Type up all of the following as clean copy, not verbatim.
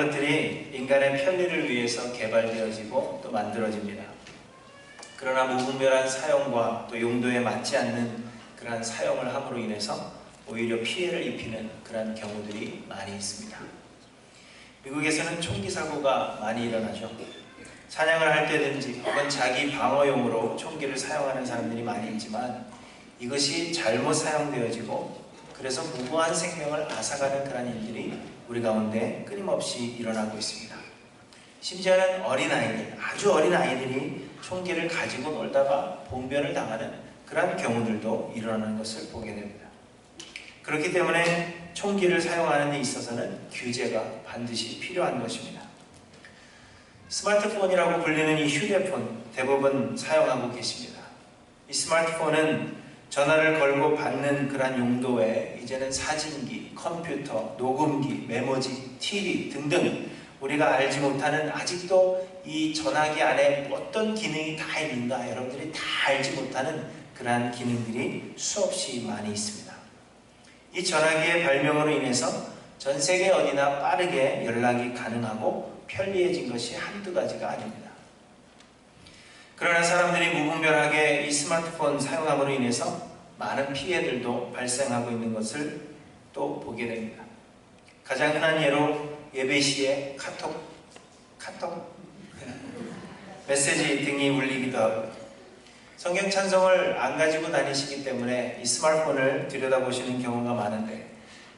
많은 것들이 인간의 편리를 위해서 개발되어지고 또 만들어집니다. 그러나 무분별한 사용과 또 용도에 맞지 않는 그러한 사용을 함으로 인해서 오히려 피해를 입히는 그러한 경우들이 많이 있습니다. 미국에서는 총기 사고가 많이 일어나죠. 사냥을 할 때든지 혹은 자기 방어용으로 총기를 사용하는 사람들이 많이 있지만 이것이 잘못 사용되어지고 그래서 무고한 생명을 앗아가는 그런 일들이 우리 가운데 끊임없이 일어나고 있습니다. 심지어는 어린아이들, 아주 어린 아이들이 총기를 가지고 놀다가 봉변을 당하는 그런 경우들도 일어나는 것을 보게 됩니다. 그렇기 때문에 총기를 사용하는 데 있어서는 규제가 반드시 필요한 것입니다. 스마트폰이라고 불리는 이 휴대폰 대부분 사용하고 계십니다. 이 스마트폰은 전화를 걸고 받는 그런 용도에 이제는 사진기, 컴퓨터, 녹음기, 메모지, TV 등등 우리가 알지 못하는 아직도 이 전화기 안에 어떤 기능이 다 있는가 여러분들이 다 알지 못하는 그러한 기능들이 수없이 많이 있습니다. 이 전화기의 발명으로 인해서 전 세계 어디나 빠르게 연락이 가능하고 편리해진 것이 한두 가지가 아닙니다. 그러나 사람들이 무분별하게 이 스마트폰 사용함으로 인해서 많은 피해들도 발생하고 있는 것을 또 보게 됩니다. 가장 흔한 예로 예배 시에 카톡 메시지 등이 울리기도 하고 성경 찬송을 안 가지고 다니시기 때문에 이 스마트폰을 들여다보시는 경우가 많은데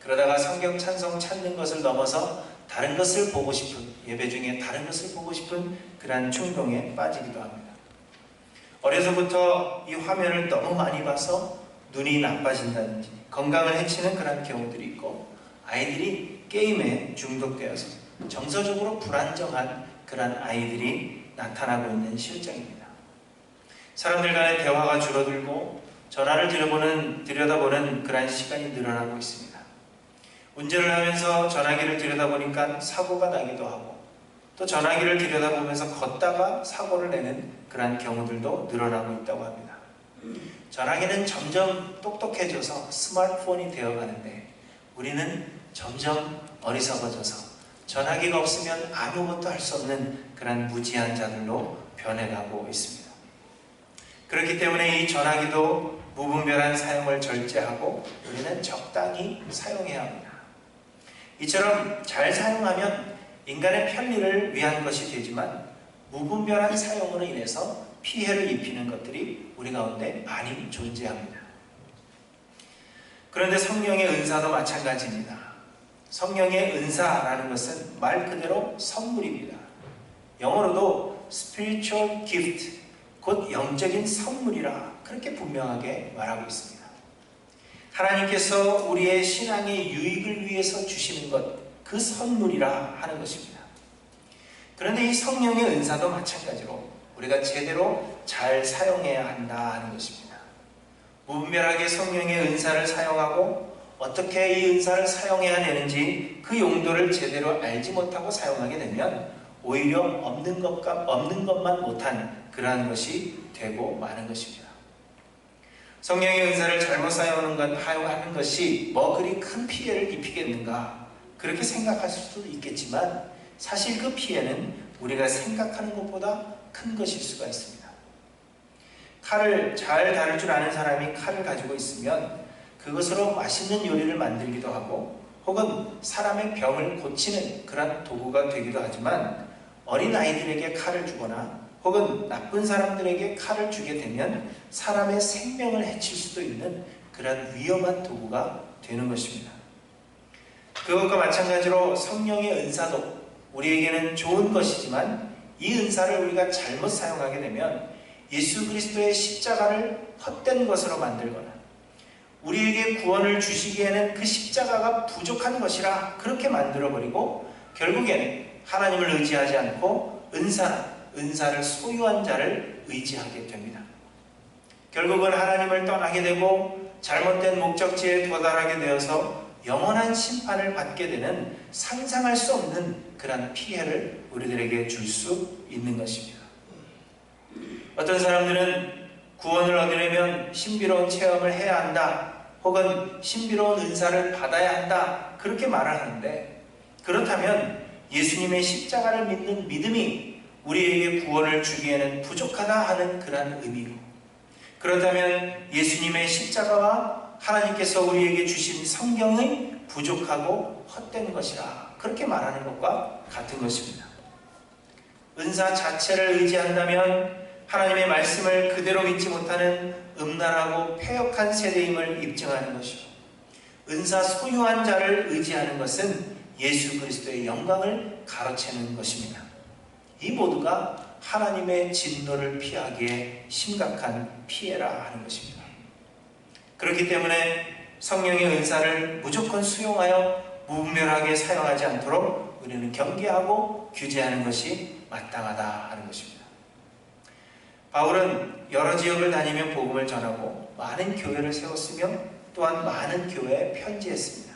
그러다가 성경 찬송 찾는 것을 넘어서 다른 것을 보고 싶은 예배 중에 다른 것을 보고 싶은 그러한 충동에 빠지기도 합니다. 어려서부터 이 화면을 너무 많이 봐서 눈이 나빠진다든지 건강을 해치는 그런 경우들이 있고 아이들이 게임에 중독되어서 정서적으로 불안정한 그런 아이들이 나타나고 있는 실정입니다. 사람들 간의 대화가 줄어들고 전화를 들여다보는 그런 시간이 늘어나고 있습니다. 운전을 하면서 전화기를 들여다보니까 사고가 나기도 하고 또 전화기를 들여다보면서 걷다가 사고를 내는 그런 경우들도 늘어나고 있다고 합니다. 전화기는 점점 똑똑해져서 스마트폰이 되어가는데 우리는 점점 어리석어져서 전화기가 없으면 아무것도 할 수 없는 그런 무지한 자들로 변해가고 있습니다. 그렇기 때문에 이 전화기도 무분별한 사용을 절제하고 우리는 적당히 사용해야 합니다. 이처럼 잘 사용하면 인간의 편리를 위한 것이 되지만 무분별한 사용으로 인해서 피해를 입히는 것들이 우리 가운데 많이 존재합니다. 그런데 성령의 은사도 마찬가지입니다. 성령의 은사라는 것은 말 그대로 선물입니다. 영어로도 spiritual gift, 곧 영적인 선물이라 그렇게 분명하게 말하고 있습니다. 하나님께서 우리의 신앙의 유익을 위해서 주시는 것, 그 선물이라 하는 것입니다. 그런데 이 성령의 은사도 마찬가지로 우리가 제대로 잘 사용해야 한다 하는 것입니다. 무분별하게 성령의 은사를 사용하고 어떻게 이 은사를 사용해야 되는지 그 용도를 제대로 알지 못하고 사용하게 되면 오히려 없는 것만 못한 그러한 것이 되고 마는 것입니다. 성령의 은사를 잘못 사용하는 것이 뭐 그리 큰 피해를 입히겠는가 그렇게 생각하실 수도 있겠지만 사실 그 피해는 우리가 생각하는 것보다 큰 것일 수가 있습니다. 칼을 잘 다룰 줄 아는 사람이 칼을 가지고 있으면 그것으로 맛있는 요리를 만들기도 하고 혹은 사람의 병을 고치는 그런 도구가 되기도 하지만 어린아이들에게 칼을 주거나 혹은 나쁜 사람들에게 칼을 주게 되면 사람의 생명을 해칠 수도 있는 그런 위험한 도구가 되는 것입니다. 그것과 마찬가지로 성령의 은사도 우리에게는 좋은 것이지만 이 은사를 우리가 잘못 사용하게 되면 예수 그리스도의 십자가를 헛된 것으로 만들거나 우리에게 구원을 주시기에는 그 십자가가 부족한 것이라 그렇게 만들어버리고 결국에는 하나님을 의지하지 않고 은사를 소유한 자를 의지하게 됩니다. 결국은 하나님을 떠나게 되고 잘못된 목적지에 도달하게 되어서 영원한 심판을 받게 되는 상상할 수 없는 그런 피해를 우리들에게 줄 수 있는 것입니다. 어떤 사람들은 구원을 얻으려면 신비로운 체험을 해야 한다 혹은 신비로운 은사를 받아야 한다 그렇게 말을 하는데 그렇다면 예수님의 십자가를 믿는 믿음이 우리에게 구원을 주기에는 부족하다 하는 그러한 의미고, 그렇다면 예수님의 십자가와 하나님께서 우리에게 주신 성경이 부족하고 헛된 것이라 그렇게 말하는 것과 같은 것입니다. 은사 자체를 의지한다면 하나님의 말씀을 그대로 믿지 못하는 음란하고 패역한 세대임을 입증하는 것이고, 은사 소유한 자를 의지하는 것은 예수 그리스도의 영광을 가로채는 것입니다. 이 모두가 하나님의 진노를 피하기에 심각한 피해라 하는 것입니다. 그렇기 때문에 성령의 은사를 무조건 수용하여 무분별하게 사용하지 않도록 우리는 경계하고 규제하는 것이 마땅하다 하는 것입니다. 바울은 여러 지역을 다니며 복음을 전하고 많은 교회를 세웠으며 또한 많은 교회에 편지했습니다.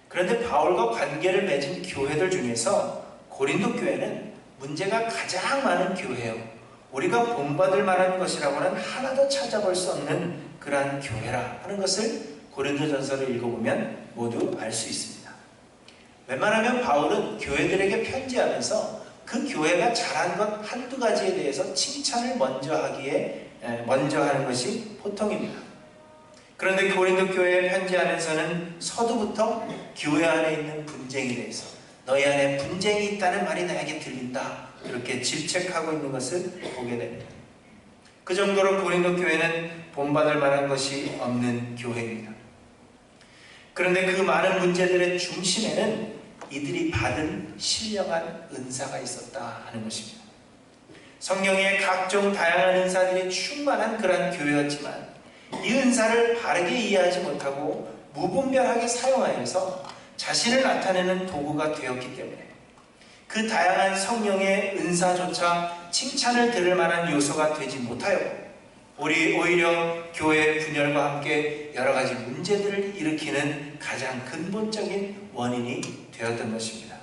그런데 바울과 관계를 맺은 교회들 중에서 고린도 교회는 문제가 가장 많은 교회요, 우리가 본받을 만한 것이라고는 하나도 찾아볼 수 없는 그러한 교회라 하는 것을 고린도전서를 읽어보면 모두 알 수 있습니다. 웬만하면 바울은 교회들에게 편지하면서 그 교회가 잘한 것 한두 가지에 대해서 칭찬을 먼저 하는 것이 보통입니다. 그런데 고린도 교회에 편지하면서는 서두부터 교회 안에 있는 분쟁에 대해서 너희 안에 분쟁이 있다는 말이 나에게 들린다, 이렇게 질책하고 있는 것을 보게 됩니다. 그 정도로 고린도 교회는 본받을 만한 것이 없는 교회입니다. 그런데 그 많은 문제들의 중심에는 이들이 받은 신령한 은사가 있었다 하는 것입니다. 성령의 각종 다양한 은사들이 충만한 그러한 교회였지만 이 은사를 바르게 이해하지 못하고 무분별하게 사용하여서 자신을 나타내는 도구가 되었기 때문에 그 다양한 성령의 은사조차 칭찬을 들을 만한 요소가 되지 못하여 오히려 교회의 분열과 함께 여러 가지 문제들을 일으키는 가장 근본적인 원인이 되었던 것입니다.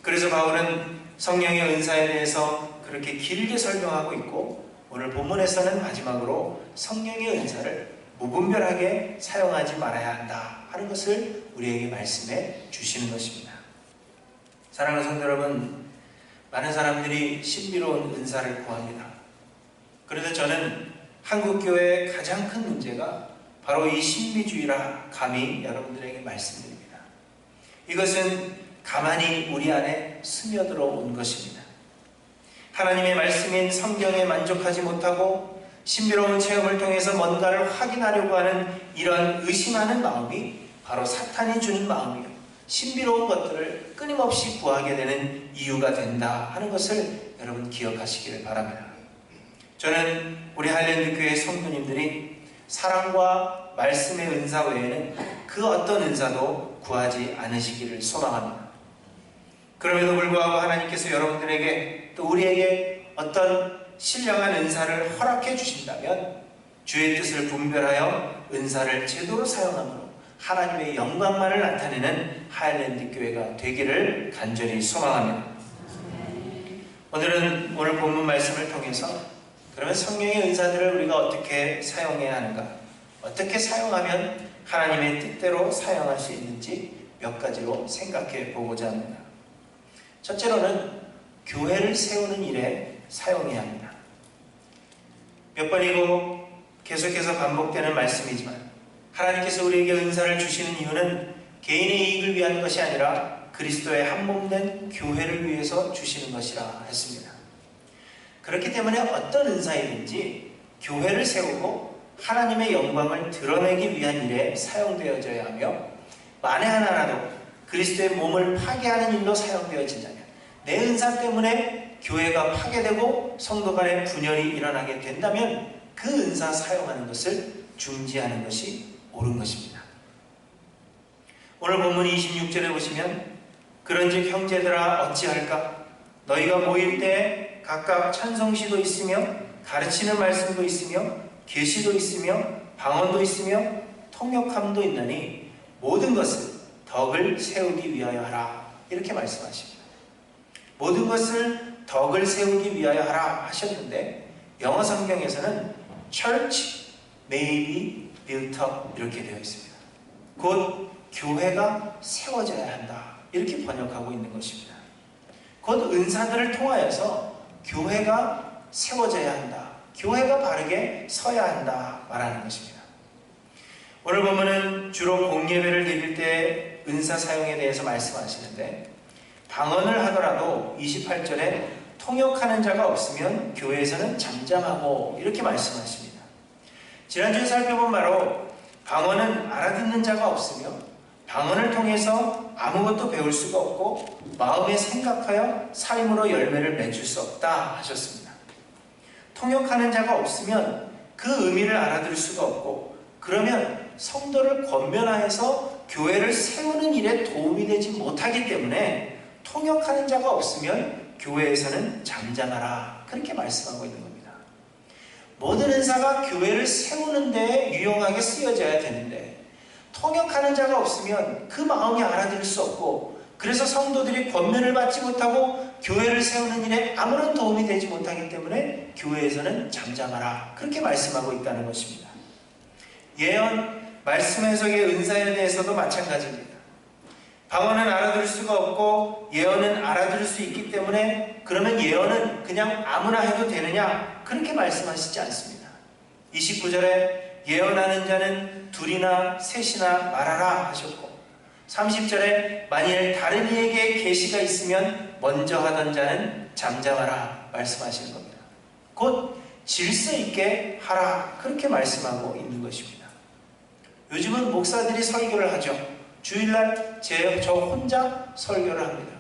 그래서 바울은 성령의 은사에 대해서 그렇게 길게 설명하고 있고, 오늘 본문에서는 마지막으로 성령의 은사를 무분별하게 사용하지 말아야 한다 하는 것을 우리에게 말씀해 주시는 것입니다. 사랑하는 성도 여러분, 많은 사람들이 신비로운 은사를 구합니다. 그래서 저는 한국교회의 가장 큰 문제가 바로 이 신비주의라 감히 여러분들에게 말씀드립니다. 이것은 가만히 우리 안에 스며들어 온 것입니다. 하나님의 말씀인 성경에 만족하지 못하고 신비로운 체험을 통해서 뭔가를 확인하려고 하는 이런 의심하는 마음이 바로 사탄이 주는 마음이요, 신비로운 것들을 끊임없이 구하게 되는 이유가 된다 하는 것을 여러분 기억하시기를 바랍니다. 저는 우리 하일랜드 교회 성도님들이 사랑과 말씀의 은사 외에는 그 어떤 은사도 구하지 않으시기를 소망합니다. 그럼에도 불구하고 하나님께서 여러분들에게 또 우리에게 어떤 신령한 은사를 허락해 주신다면 주의 뜻을 분별하여 은사를 제대로 사용함으로 하나님의 영광만을 나타내는 하일랜드 교회가 되기를 간절히 소망합니다. 오늘 본문 말씀을 통해서 그러면 성령의 은사들을 우리가 어떻게 사용해야 하는가, 어떻게 사용하면 하나님의 뜻대로 사용할 수 있는지 몇 가지로 생각해 보고자 합니다. 첫째로는 교회를 세우는 일에 사용해야 합니다. 몇 번이고 계속해서 반복되는 말씀이지만 하나님께서 우리에게 은사를 주시는 이유는 개인의 이익을 위한 것이 아니라 그리스도의 한 몸된 교회를 위해서 주시는 것이라 했습니다. 그렇기 때문에 어떤 은사이든지 교회를 세우고 하나님의 영광을 드러내기 위한 일에 사용되어져야 하며, 만에 하나라도 그리스도의 몸을 파괴하는 일로 사용되어진다면 내 은사 때문에 교회가 파괴되고 성도 간의 분열이 일어나게 된다면 그 은사 사용하는 것을 중지하는 것이 옳은 것입니다. 오늘 본문 26절에 보시면 그런즉 형제들아 어찌할까? 너희가 모일 때 각각 찬송시도 있으며 가르치는 말씀도 있으며 계시도 있으며 방언도 있으며 통역함도 있나니 모든 것을 덕을 세우기 위하여 하라, 이렇게 말씀하십니다. 모든 것을 덕을 세우기 위하여 하라 하셨는데 영어 성경에서는 church may be built up 이렇게 되어 있습니다. 곧 교회가 세워져야 한다 이렇게 번역하고 있는 것입니다. 곧 은사들을 통하여서 교회가 세워져야 한다. 교회가 바르게 서야 한다 말하는 것입니다. 오늘 보면은 주로 공예배를 드릴 때 은사 사용에 대해서 말씀하시는데 방언을 하더라도 28절에 통역하는 자가 없으면 교회에서는 잠잠하고 이렇게 말씀하십니다. 지난주에 살펴본 바로 방언은 알아듣는 자가 없으며 방언을 통해서 아무것도 배울 수가 없고 마음에 생각하여 삶으로 열매를 맺을 수 없다 하셨습니다. 통역하는 자가 없으면 그 의미를 알아들을 수가 없고 그러면 성도를 권면하여서 교회를 세우는 일에 도움이 되지 못하기 때문에 통역하는 자가 없으면 교회에서는 잠잠하라 그렇게 말씀하고 있는 겁니다. 모든 은사가 교회를 세우는 데 유용하게 쓰여져야 되는데 통역하는 자가 없으면 그 마음이 알아들을 수 없고 그래서 성도들이 권면을 받지 못하고 교회를 세우는 일에 아무런 도움이 되지 못하기 때문에 교회에서는 잠잠하라 그렇게 말씀하고 있다는 것입니다. 예언, 말씀 해석의 은사에 대해서도 마찬가지입니다. 방언은 알아들을 수가 없고 예언은 알아들을 수 있기 때문에 그러면 예언은 그냥 아무나 해도 되느냐? 그렇게 말씀하시지 않습니다. 29절에 예언하는 자는 둘이나 셋이나 말하라 하셨고 30절에 만일 다른 이에게 계시가 있으면 먼저 하던 자는 잠잠하라 말씀하시는 겁니다. 곧 질서 있게 하라 그렇게 말씀하고 있는 것입니다. 요즘은 목사들이 설교를 하죠. 주일날 저 혼자 설교를 합니다.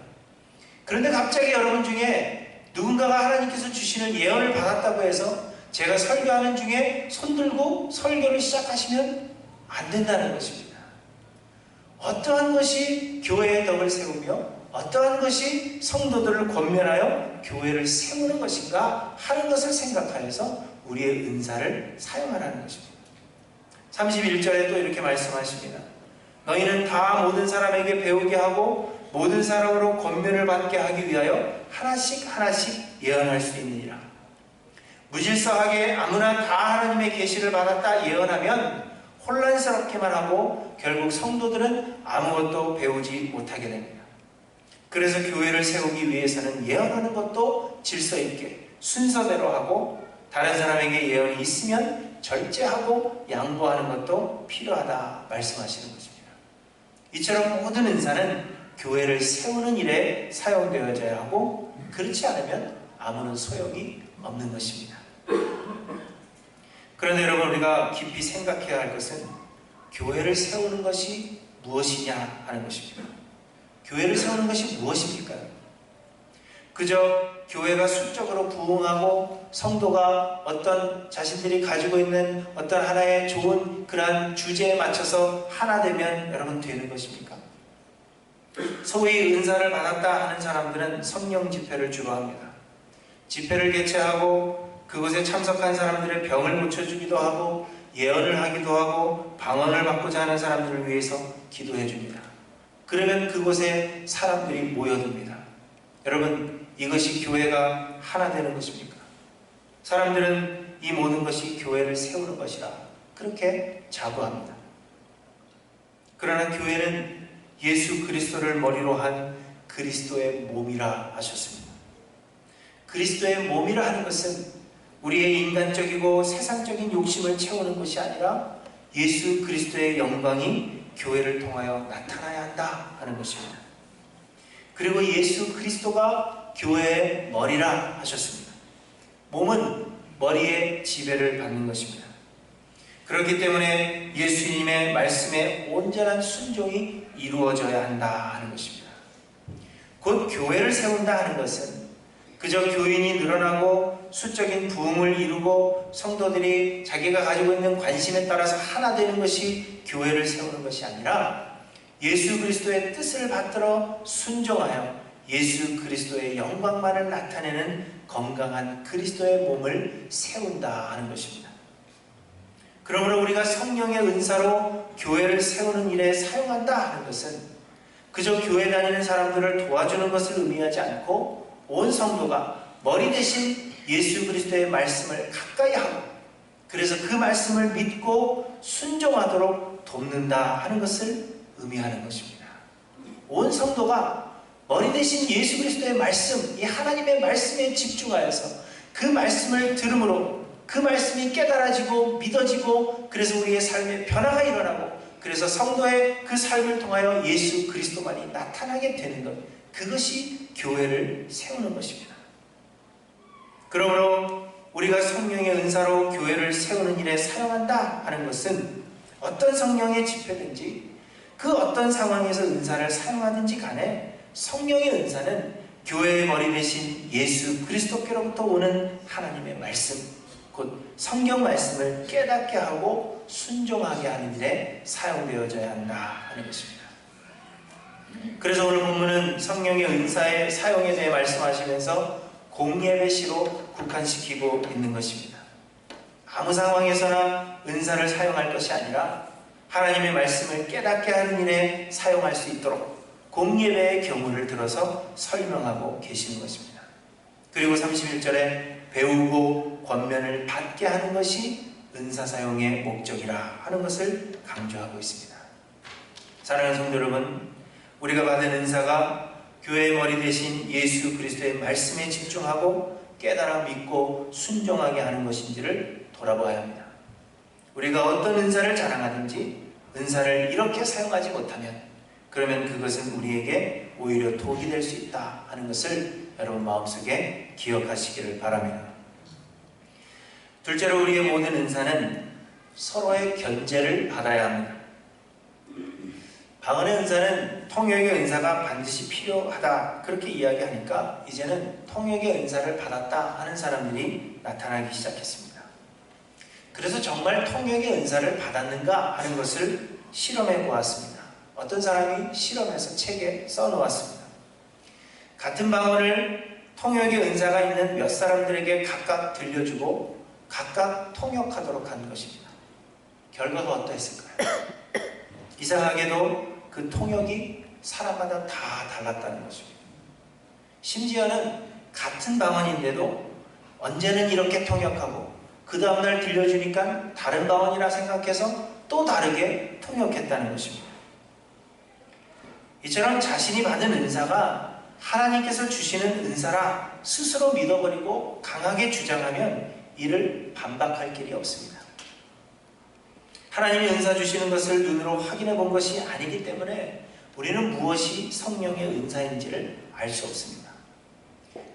그런데 갑자기 여러분 중에 누군가가 하나님께서 주시는 예언을 받았다고 해서 제가 설교하는 중에 손들고 설교를 시작하시면 안 된다는 것입니다. 어떠한 것이 교회의 덕을 세우며 어떠한 것이 성도들을 권면하여 교회를 세우는 것인가 하는 것을 생각하여서 우리의 은사를 사용하라는 것입니다. 31절에 또 이렇게 말씀하십니다. 너희는 다 모든 사람에게 배우게 하고 모든 사람으로 권면을 받게 하기 위하여 하나씩 예언할 수 있느니라. 무질서하게 아무나 다 하나님의 계시를 받았다 예언하면 혼란스럽게만 하고 결국 성도들은 아무것도 배우지 못하게 됩니다. 그래서 교회를 세우기 위해서는 예언하는 것도 질서 있게 순서대로 하고 다른 사람에게 예언이 있으면 절제하고 양보하는 것도 필요하다 말씀하시는 것입니다. 이처럼 모든 은사는 교회를 세우는 일에 사용되어져야 하고 그렇지 않으면 아무런 소용이 없는 것입니다. 그런데 여러분 우리가 깊이 생각해야 할 것은 교회를 세우는 것이 무엇이냐 하는 것입니다. 교회를 세우는 것이 무엇입니까? 그저 교회가 수적으로 부흥하고 성도가 어떤 자신들이 가지고 있는 어떤 하나의 좋은 그러한 주제에 맞춰서 하나 되면 여러분 되는 것입니까? 소위 은사를 받았다 하는 사람들은 성령 집회를 주로 합니다. 집회를 개최하고 그곳에 참석한 사람들의 병을 고쳐주기도 하고 예언을 하기도 하고 방언을 받고자 하는 사람들을 위해서 기도해 줍니다. 그러면 그곳에 사람들이 모여듭니다. 여러분 이것이 교회가 하나 되는 것입니까? 사람들은 이 모든 것이 교회를 세우는 것이라 그렇게 자부합니다. 그러나 교회는 예수 그리스도를 머리로 한 그리스도의 몸이라 하셨습니다. 그리스도의 몸이라 하는 것은 우리의 인간적이고 세상적인 욕심을 채우는 것이 아니라 예수 그리스도의 영광이 교회를 통하여 나타나야 한다 하는 것입니다. 그리고 예수 그리스도가 교회의 머리라 하셨습니다. 몸은 머리의 지배를 받는 것입니다. 그렇기 때문에 예수님의 말씀에 온전한 순종이 이루어져야 한다 하는 것입니다. 곧 교회를 세운다 하는 것은 그저 교인이 늘어나고 수적인 부흥을 이루고 성도들이 자기가 가지고 있는 관심에 따라서 하나 되는 것이 교회를 세우는 것이 아니라 예수 그리스도의 뜻을 받들어 순종하여 예수 그리스도의 영광만을 나타내는 건강한 그리스도의 몸을 세운다 하는 것입니다. 그러므로 우리가 성령의 은사로 교회를 세우는 일에 사용한다 하는 것은 그저 교회 다니는 사람들을 도와주는 것을 의미하지 않고 온 성도가 머리 대신 예수 그리스도의 말씀을 가까이 하고 그래서 그 말씀을 믿고 순종하도록 돕는다 하는 것을 의미하는 것입니다. 온 성도가 머리 대신 예수 그리스도의 말씀, 이 하나님의 말씀에 집중하여서 그 말씀을 들음으로 그 말씀이 깨달아지고 믿어지고, 그래서 우리의 삶에 변화가 일어나고, 그래서 성도의 그 삶을 통하여 예수 그리스도만이 나타나게 되는 것, 그것이 교회를 세우는 것입니다. 그러므로 우리가 성령의 은사로 교회를 세우는 일에 사용한다 하는 것은 어떤 성령의 집회든지 그 어떤 상황에서 은사를 사용하든지 간에 성령의 은사는 교회의 머리 대신 예수 그리스도께로부터 오는 하나님의 말씀, 곧 성경 말씀을 깨닫게 하고 순종하게 하는 일에 사용되어져야 한다 하는 것입니다. 그래서 오늘 본문은 성령의 은사의 사용에 대해 말씀하시면서 공예배시로 국한시키고 있는 것입니다. 아무 상황에서나 은사를 사용할 것이 아니라 하나님의 말씀을 깨닫게 하는 일에 사용할 수 있도록 공예배의 경우를 들어서 설명하고 계시는 것입니다. 그리고 31절에 배우고 권면을 받게 하는 것이 은사 사용의 목적이라 하는 것을 강조하고 있습니다. 사랑하는 성도 여러분, 우리가 받은 은사가 교회의 머리 대신 예수 그리스도의 말씀에 집중하고 깨달아 믿고 순종하게 하는 것인지를 돌아보아야 합니다. 우리가 어떤 은사를 자랑하든지 은사를 이렇게 사용하지 못하면 그러면 그것은 우리에게 오히려 독이 될 수 있다 하는 것을 여러분 마음속에 기억하시기를 바랍니다. 둘째로 우리의 모든 은사는 서로의 견제를 받아야 합니다. 방언의 은사는 통역의 은사가 반드시 필요하다 그렇게 이야기하니까 이제는 통역의 은사를 받았다 하는 사람들이 나타나기 시작했습니다. 그래서 정말 통역의 은사를 받았는가 하는 것을 실험해 보았습니다. 어떤 사람이 실험해서 책에 써놓았습니다. 같은 방언을 통역의 은사가 있는 몇 사람들에게 각각 들려주고 각각 통역하도록 한 것입니다. 결과가 어떠했을까요? 이상하게도 그 통역이 사람마다 다 달랐다는 것입니다. 심지어는 같은 방언인데도 언제는 이렇게 통역하고 그 다음날 들려주니까 다른 방언이라 생각해서 또 다르게 통역했다는 것입니다. 이처럼 자신이 받은 은사가 하나님께서 주시는 은사라 스스로 믿어버리고 강하게 주장하면 이를 반박할 길이 없습니다. 하나님이 은사 주시는 것을 눈으로 확인해 본 것이 아니기 때문에 우리는 무엇이 성령의 은사인지를 알 수 없습니다.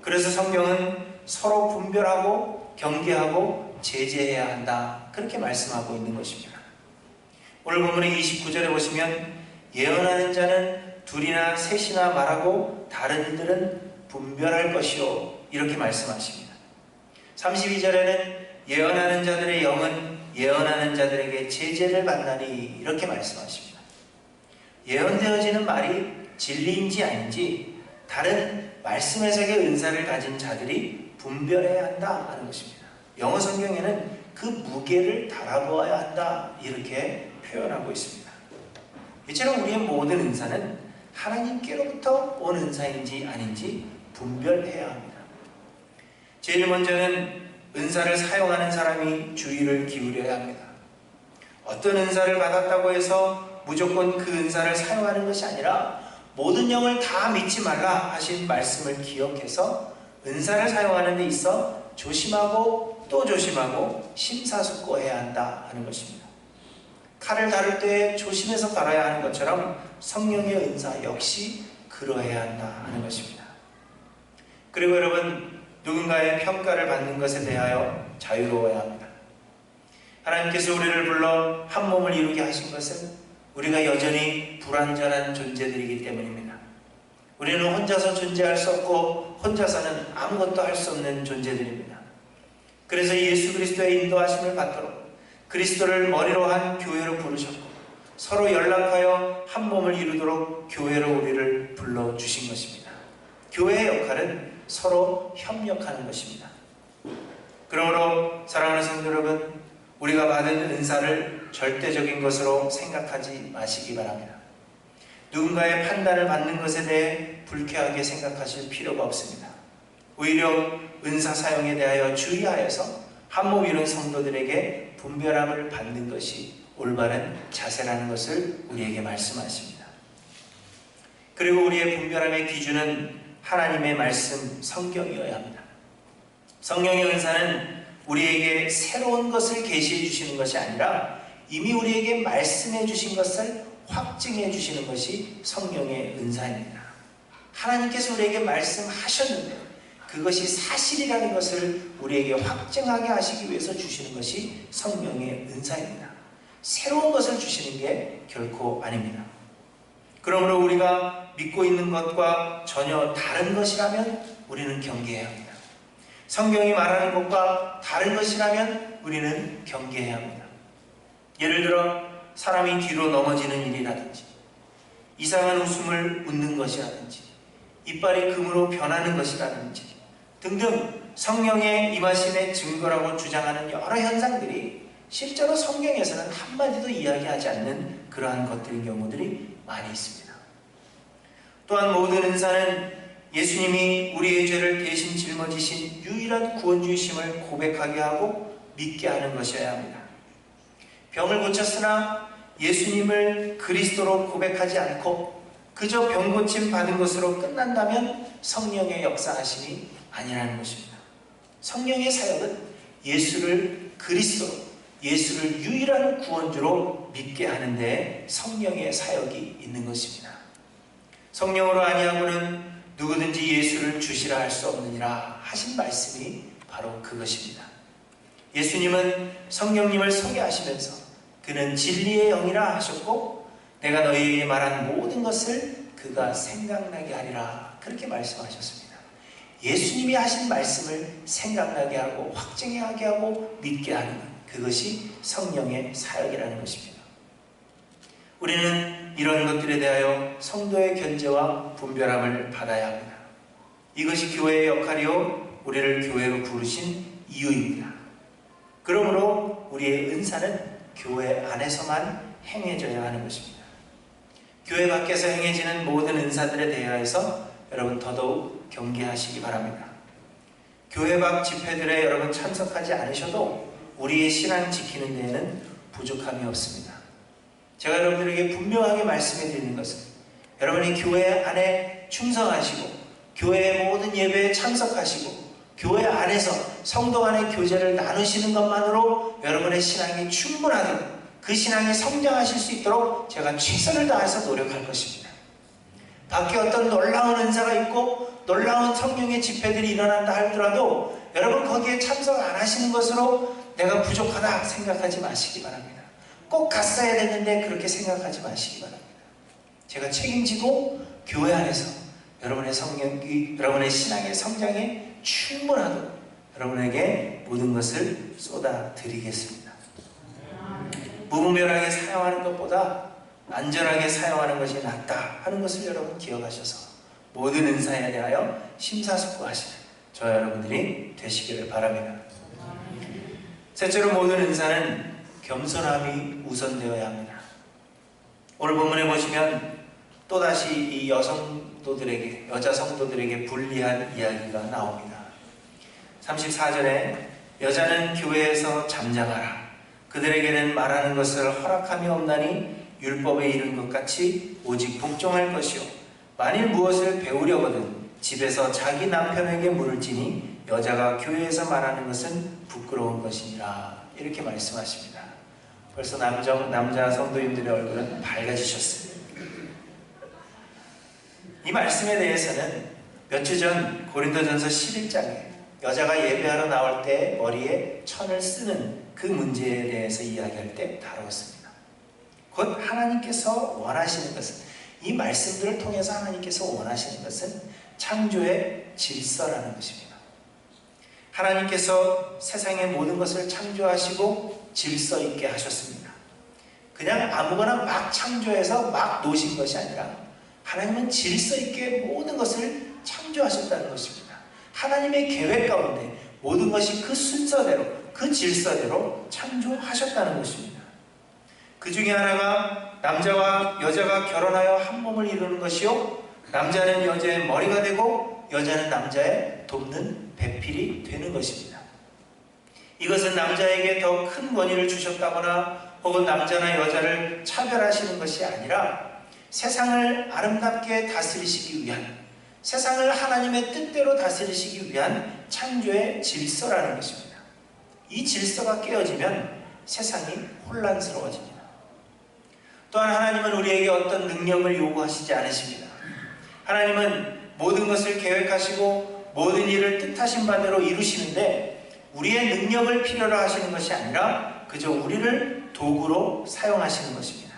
그래서 성경은 서로 분별하고 경계하고 제재해야 한다 그렇게 말씀하고 있는 것입니다. 오늘 본문의 29절에 보시면 예언하는 자는 둘이나 셋이나 말하고 다른 이들은 분별할 것이요 이렇게 말씀하십니다. 32절에는 예언하는 자들의 영은 예언하는 자들에게 제재를 받나니 이렇게 말씀하십니다. 예언되어지는 말이 진리인지 아닌지 다른 말씀 해석의 은사를 가진 자들이 분별해야 한다 하는 것입니다. 영어 성경에는 그 무게를 달아보아야 한다 이렇게 표현하고 있습니다. 이처럼 우리의 모든 은사는 하나님께로부터 온 은사인지 아닌지 분별해야 합니다. 제일 먼저는 은사를 사용하는 사람이 주의를 기울여야 합니다. 어떤 은사를 받았다고 해서 무조건 그 은사를 사용하는 것이 아니라 모든 영을 다 믿지 말라 하신 말씀을 기억해서 은사를 사용하는 데 있어 조심하고 또 조심하고 심사숙고해야 한다 하는 것입니다. 칼을 다룰 때 조심해서 다뤄야 하는 것처럼 성령의 은사 역시 그러해야 한다 하는 것입니다. 그리고 여러분, 누군가의 평가를 받는 것에 대하여 자유로워야 합니다. 하나님께서 우리를 불러 한 몸을 이루게 하신 것은 우리가 여전히 불완전한 존재들이기 때문입니다. 우리는 혼자서 존재할 수 없고 혼자서는 아무것도 할 수 없는 존재들입니다. 그래서 예수 그리스도의 인도하심을 받도록 그리스도를 머리로 한 교회로 부르셨고 서로 연락하여 한 몸을 이루도록 교회로 우리를 불러주신 것입니다. 교회의 역할은 서로 협력하는 것입니다. 그러므로 사랑하는 성도 여러분, 우리가 받은 은사를 절대적인 것으로 생각하지 마시기 바랍니다. 누군가의 판단을 받는 것에 대해 불쾌하게 생각하실 필요가 없습니다. 오히려 은사 사용에 대하여 주의하여서 한 몸 이룬 성도들에게 분별함을 받는 것이 올바른 자세라는 것을 우리에게 말씀하십니다. 그리고 우리의 분별함의 기준은 하나님의 말씀, 성경이어야 합니다. 성령의 은사는 우리에게 새로운 것을 계시해 주시는 것이 아니라 이미 우리에게 말씀해 주신 것을 확증해 주시는 것이 성령의 은사입니다. 하나님께서 우리에게 말씀하셨는데 그것이 사실이라는 것을 우리에게 확증하게 하시기 위해서 주시는 것이 성령의 은사입니다. 새로운 것을 주시는 게 결코 아닙니다. 그러므로 우리가 믿고 있는 것과 전혀 다른 것이라면 우리는 경계해야 합니다. 성경이 말하는 것과 다른 것이라면 우리는 경계해야 합니다. 예를 들어 사람이 뒤로 넘어지는 일이라든지 이상한 웃음을 웃는 것이라든지 이빨이 금으로 변하는 것이라든지 등등 성령의 임하심의 증거라고 주장하는 여러 현상들이 실제로 성경에서는 한마디도 이야기하지 않는 그러한 것들인 경우들이 많이 있습니다. 또한 모든 은사는 예수님이 우리의 죄를 대신 짊어지신 유일한 구원주이심을 고백하게 하고 믿게 하는 것이어야 합니다. 병을 고쳤으나 예수님을 그리스도로 고백하지 않고 그저 병 고침 받은 것으로 끝난다면 성령의 역사하심이 아니라는 것입니다. 성령의 사역은 예수를 그리스도로, 예수를 유일한 구원주로 믿게 하는데 성령의 사역이 있는 것입니다. 성령으로 아니하고는 누구든지 예수를 주시라 할 수 없느니라 하신 말씀이 바로 그것입니다. 예수님은 성령님을 소개하시면서 그는 진리의 영이라 하셨고 내가 너희에게 말한 모든 것을 그가 생각나게 하리라 그렇게 말씀하셨습니다. 예수님이 하신 말씀을 생각나게 하고 확증하게 하고 믿게 하는 것, 그것이 성령의 사역이라는 것입니다. 우리는 이런 것들에 대하여 성도의 견제와 분별함을 받아야 합니다. 이것이 교회의 역할이요 우리를 교회로 부르신 이유입니다. 그러므로 우리의 은사는 교회 안에서만 행해져야 하는 것입니다. 교회 밖에서 행해지는 모든 은사들에 대하여서 여러분 더더욱 경계하시기 바랍니다. 교회 밖 집회들에 여러분 참석하지 않으셔도 우리의 신앙 지키는 데에는 부족함이 없습니다. 제가 여러분들에게 분명하게 말씀해 드리는 것은 여러분이 교회 안에 충성하시고 교회의 모든 예배에 참석하시고 교회 안에서 성도 간의 교제를 나누시는 것만으로 여러분의 신앙이 충분하도록 그 신앙이 성장하실 수 있도록 제가 최선을 다해서 노력할 것입니다. 밖에 어떤 놀라운 은사가 있고 놀라운 성령의 집회들이 일어난다 하더라도 여러분 거기에 참석 안 하시는 것으로 내가 부족하다 생각하지 마시기 바랍니다. 꼭 갔어야 됐는데 그렇게 생각하지 마시기 바랍니다. 제가 책임지고 교회 안에서 여러분의 성령이 여러분의 신앙의 성장에 충분하도록 여러분에게 모든 것을 쏟아 드리겠습니다. 무분별하게 사용하는 것보다 안전하게 사용하는 것이 낫다 하는 것을 여러분 기억하셔서 모든 은사에 대하여 심사숙고하시는 저와 여러분들이 되시기를 바랍니다. 셋째로 모든 은사는 겸손함이 우선되어야 합니다. 오늘 본문에 보시면 또다시 이 여성도들에게, 여자 성도들에게 불리한 이야기가 나옵니다. 34절에 여자는 교회에서 잠잠하라. 그들에게는 말하는 것을 허락함이 없나니 율법에 이른 것 같이 오직 복종할 것이요 만일 무엇을 배우려거든 집에서 자기 남편에게 물을 지니 여자가 교회에서 말하는 것은 부끄러운 것이니라 이렇게 말씀하십니다. 벌써 남자 성도님들의 얼굴은 밝아지셨어요. 이 말씀에 대해서는 몇 주 전 고린도전서 11장에 여자가 예배하러 나올 때 머리에 천을 쓰는 그 문제에 대해서 이야기할 때 다루었습니다. 곧 하나님께서 원하시는 것은 이 말씀들을 통해서 하나님께서 원하시는 것은 창조의 질서라는 것입니다. 하나님께서 세상의 모든 것을 창조하시고 질서 있게 하셨습니다. 그냥 아무거나 막 창조해서 막 놓으신 것이 아니라 하나님은 질서 있게 모든 것을 창조하셨다는 것입니다. 하나님의 계획 가운데 모든 것이 그 순서대로 그 질서대로 창조하셨다는 것입니다. 그 중에 하나가 남자와 여자가 결혼하여 한 몸을 이루는 것이요 남자는 여자의 머리가 되고 여자는 남자의 돕는 배필이 되는 것입니다. 이것은 남자에게 더 큰 권위를 주셨다거나 혹은 남자나 여자를 차별하시는 것이 아니라 세상을 아름답게 다스리시기 위한, 세상을 하나님의 뜻대로 다스리시기 위한 창조의 질서라는 것입니다. 이 질서가 깨어지면 세상이 혼란스러워집니다. 또한 하나님은 우리에게 어떤 능력을 요구하시지 않으십니다. 하나님은 모든 것을 계획하시고 모든 일을 뜻하신 바대로 이루시는데 우리의 능력을 필요로 하시는 것이 아니라 그저 우리를 도구로 사용하시는 것입니다.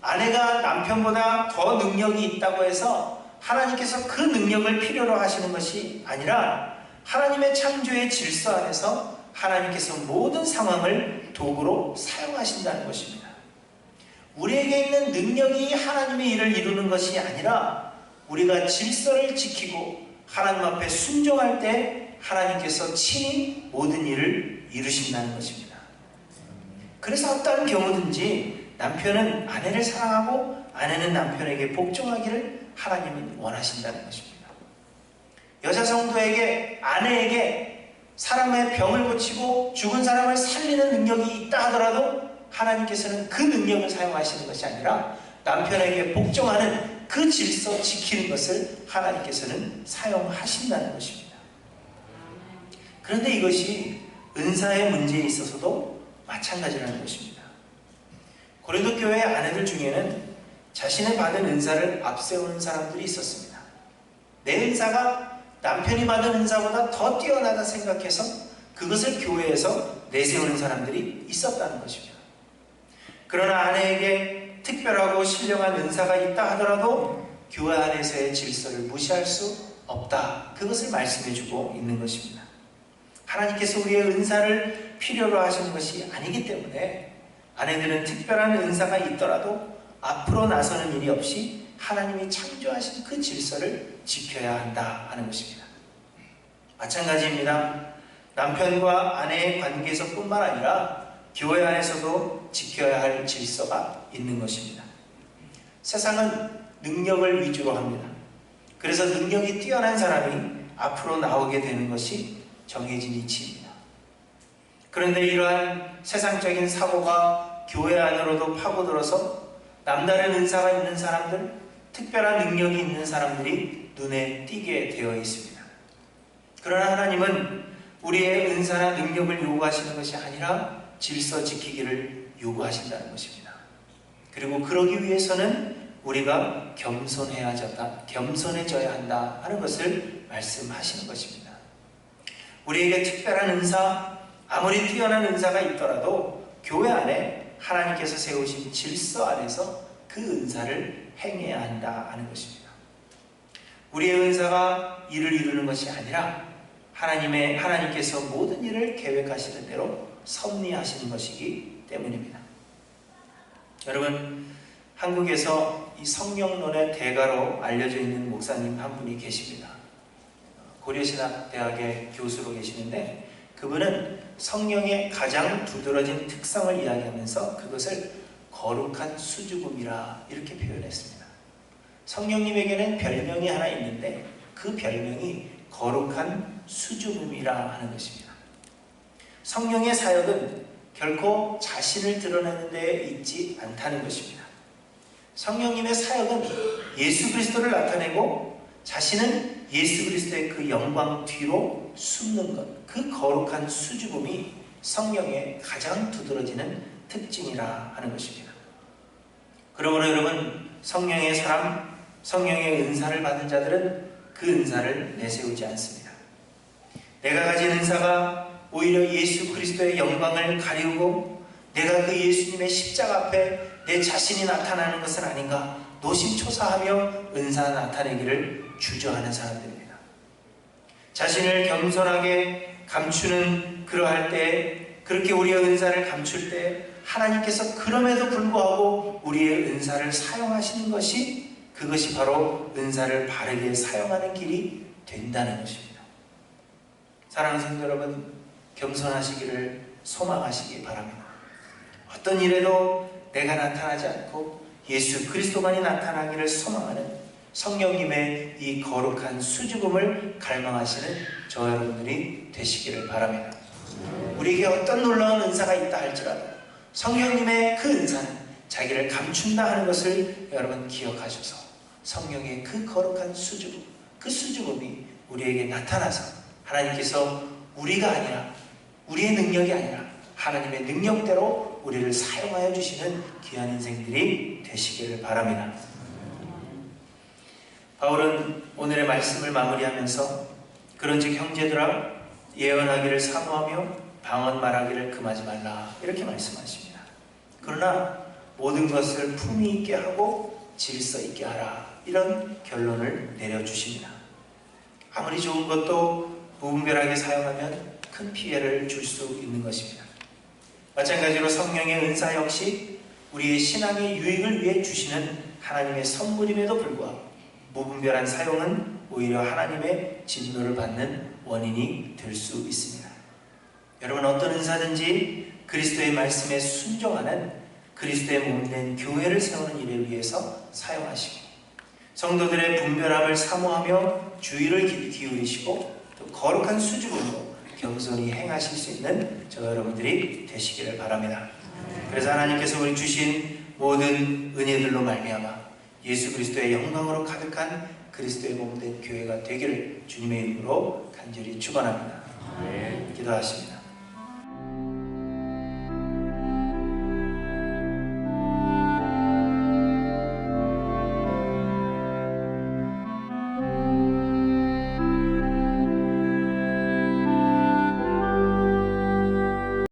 아내가 남편보다 더 능력이 있다고 해서 하나님께서 그 능력을 필요로 하시는 것이 아니라 하나님의 창조의 질서 안에서 하나님께서 모든 상황을 도구로 사용하신다는 것입니다. 우리에게 있는 능력이 하나님의 일을 이루는 것이 아니라 우리가 질서를 지키고 하나님 앞에 순종할 때 하나님께서 친히 모든 일을 이루신다는 것입니다. 그래서 어떠한 경우든지 남편은 아내를 사랑하고 아내는 남편에게 복종하기를 하나님은 원하신다는 것입니다. 여자 성도에게, 아내에게 사람의 병을 고치고 죽은 사람을 살리는 능력이 있다 하더라도 하나님께서는 그 능력을 사용하시는 것이 아니라 남편에게 복종하는 그 질서 지키는 것을 하나님께서는 사용하신다는 것입니다. 그런데 이것이 은사의 문제에 있어서도 마찬가지라는 것입니다. 고린도 교회 아내들 중에는 자신의 받은 은사를 앞세우는 사람들이 있었습니다. 내 은사가 남편이 받은 은사보다 더 뛰어나다 생각해서 그것을 교회에서 내세우는 사람들이 있었다는 것입니다. 그러나 아내에게 특별하고 신령한 은사가 있다 하더라도 교회 안에서의 질서를 무시할 수 없다. 그것을 말씀해주고 있는 것입니다. 하나님께서 우리의 은사를 필요로 하시는 것이 아니기 때문에 아내들은 특별한 은사가 있더라도 앞으로 나서는 일이 없이 하나님이 창조하신 그 질서를 지켜야 한다 하는 것입니다. 마찬가지입니다. 남편과 아내의 관계에서뿐만 아니라 교회 안에서도 지켜야 할 질서가 있는 것입니다. 세상은 능력을 위주로 합니다. 그래서 능력이 뛰어난 사람이 앞으로 나오게 되는 것이 정해진 이치입니다. 그런데 이러한 세상적인 사고가 교회 안으로도 파고들어서 남다른 은사가 있는 사람들, 특별한 능력이 있는 사람들이 눈에 띄게 되어 있습니다. 그러나 하나님은 우리의 은사나 능력을 요구하시는 것이 아니라 질서 지키기를 요구하신다는 것입니다. 그리고 그러기 위해서는 우리가 겸손해져야 한다 하는 것을 말씀하시는 것입니다. 우리에게 특별한 은사, 아무리 뛰어난 은사가 있더라도 교회 안에 하나님께서 세우신 질서 안에서 그 은사를 행해야 한다 하는 것입니다. 우리의 은사가 일을 이루는 것이 아니라 하나님께서 모든 일을 계획하시는 대로 섭리하시는 것이기 때문입니다. 여러분, 한국에서 이 성령론의 대가로 알려져 있는 목사님 한 분이 계십니다. 고려신학대학의 교수로 계시는데 그분은 성령의 가장 두드러진 특성을 이야기하면서 그것을 거룩한 수줍음이라 이렇게 표현했습니다. 성령님에게는 별명이 하나 있는데 그 별명이 거룩한 수줍음이라 하는 것입니다. 성령의 사역은 결코 자신을 드러내는 데 있지 않다는 것입니다. 성령님의 사역은 예수 그리스도를 나타내고 자신은 예수 그리스도의 그 영광 뒤로 숨는 것, 그 거룩한 수줍음이 성령의 가장 두드러지는 특징이라 하는 것입니다. 그러므로 여러분, 성령의 사람, 성령의 은사를 받은 자들은 그 은사를 내세우지 않습니다. 내가 가진 은사가 오히려 예수 그리스도의 영광을 가리우고 내가 그 예수님의 십자가 앞에 내 자신이 나타나는 것은 아닌가 노심초사하며 은사 나타내기를 주저하는 사람들입니다. 자신을 겸손하게 감추는 그러할 때, 그렇게 우리의 은사를 감출 때 하나님께서 그럼에도 불구하고 우리의 은사를 사용하시는 것이, 그것이 바로 은사를 바르게 사용하는 길이 된다는 것입니다. 사랑하는 성도 여러분, 겸손하시기를 소망하시기 바랍니다. 어떤 일에도 내가 나타나지 않고 예수 그리스도만이 나타나기를 소망하는 성령님의 이 거룩한 수줍음을 갈망하시는 저 여러분들이 되시기를 바랍니다. 우리에게 어떤 놀라운 은사가 있다 할지라도 성령님의 그 은사는 자기를 감춘다 하는 것을 여러분 기억하셔서 성령의 그 거룩한 수줍음, 그 수줍음이 우리에게 나타나서 하나님께서 우리가 아니라, 우리의 능력이 아니라 하나님의 능력대로 우리를 사용하여 주시는 귀한 인생들이 되시기를 바랍니다. 바울은 오늘의 말씀을 마무리하면서 그런즉 형제들아 예언하기를 사모하며 방언 말하기를 금하지 말라 이렇게 말씀하십니다. 그러나 모든 것을 품위 있게 하고 질서 있게 하라 이런 결론을 내려주십니다. 아무리 좋은 것도 무분별하게 사용하면 큰 피해를 줄 수 있는 것입니다. 마찬가지로 성령의 은사 역시 우리의 신앙의 유익을 위해 주시는 하나님의 선물임에도 불구하고 무분별한 사용은 오히려 하나님의 진노를 받는 원인이 될 수 있습니다. 여러분, 어떤 은사든지 그리스도의 말씀에 순종하는 그리스도의 몸된 교회를 세우는 일을 위해서 사용하시고 성도들의 분별함을 사모하며 주의를 기울이시고 또 거룩한 수줍음으로 겸손히 행하실 수 있는 저 여러분들이 되시기를 바랍니다. 그래서 하나님께서 우리 주신 모든 은혜들로 말미암아 예수 그리스도의 영광으로 가득한 그리스도의 몸된 교회가 되기를 주님의 이름으로 간절히 축원합니다. 기도하십니다.